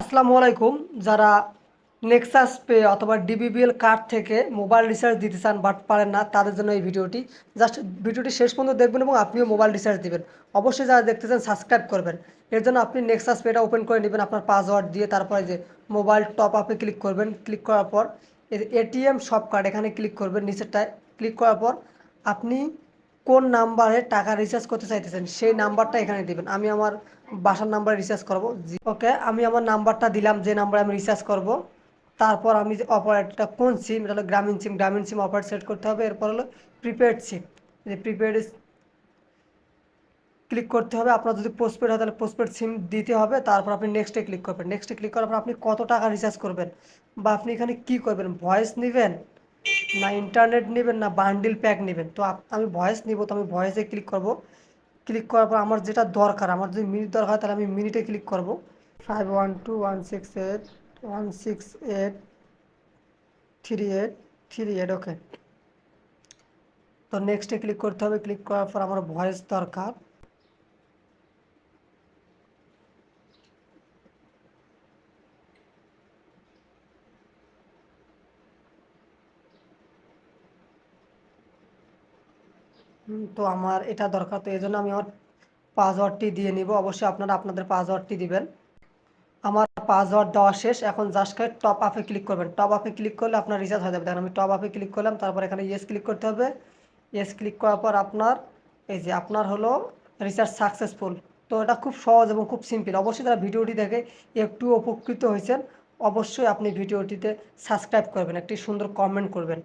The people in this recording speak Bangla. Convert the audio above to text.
আসসালামু আলাইকুম। যারা নেক্সাস পে অথবা ডিবিবিএল কার্ড থেকে মোবাইল রিচার্জ দিতে চান বাট পারেন না, তাদের জন্য এই ভিডিওটি। জাস্ট ভিডিওটি শেষ পর্যন্ত দেখবেন এবং আপনিও মোবাইল রিচার্জ দিবেন। অবশ্যই যারা দেখতে চান সাবস্ক্রাইব করবেন। এর জন্য আপনি নেক্সাস পেটা ওপেন করে নেবেন আপনার পাসওয়ার্ড দিয়ে। তারপরে যে মোবাইল টপ আপে ক্লিক করবেন। ক্লিক করার পর এটিএম শপ কার্ড এখানে ক্লিক করবেন। নিচেরটায় ক্লিক করার পর আপনি কোন নাম্বারে টাকা রিচার্জ করতে চাইতেছেন সেই নাম্বারটা এখানে দিবেন। আমি আমার বাসার নাম্বারে রিচার্জ করব। ওকে, আমি আমার নাম্বারটা দিলাম যে নাম্বারে আমি রিচার্জ করব। তারপর আমি যে অপারেটরটা কোন সিম, এটা হলো গ্রামীণ সিম অপারেট সেট করতে হবে। এরপর হলো প্রিপেড সিম, যে প্রিপেড ক্লিক করতে হবে। আপনার যদি পোস্টপেড হয় তাহলে পোস্টপেড সিম দিতে হবে। তারপর আপনি নেক্সটে ক্লিক করবেন। নেক্সটে ক্লিক করার পর আপনি কত টাকা রিচার্জ করবেন বা আপনি এখানে কি করবেন, ভয়েস নেবেন না ইন্টারনেট নেবেন না বান্ডিল প্যাক নেবেন। তো আমি ভয়েস নিব, তো আমি ভয়েসে ক্লিক করব। ক্লিক করার পর আমার যেটা দরকার, আমার যদি মিনিট দরকার হয় তাহলে আমি মিনিটে ক্লিক করব। 512168168383 ওকে। তো নেক্সটে ক্লিক করতে হবে। ক্লিক করার পর আমার ভয়েস দরকার। তো আমার এটা দরকার, তো এই জন্য আমি আমার পাসওয়ার্ডটি দিয়ে নিব। অবশ্যই আপনারা আপনাদের পাসওয়ার্ডটি দিবেন। আমার পাসওয়ার্ড দেওয়া শেষ। এখন জাস্ট টপ আপে ক্লিক করবেন। টপ আপে ক্লিক করলে আপনার রিচার্জ হয়ে যাবে। দেখেন আমি টপ আপে ক্লিক করলাম, তারপর এখানে ইয়েস ক্লিক করতে হবে। ইয়েস ক্লিক করার পর আপনার এই যে আপনার হলো রিচার্জ সাকসেসফুল। তো এটা খুব সহজ এবং খুব সিম্পল। অবশ্যই যারা ভিডিওটি দেখে একটু উপকৃত হয়েছেন, অবশ্যই আপনি ভিডিওটিতে সাবস্ক্রাইব করবেন, একটি সুন্দর কমেন্ট করবেন।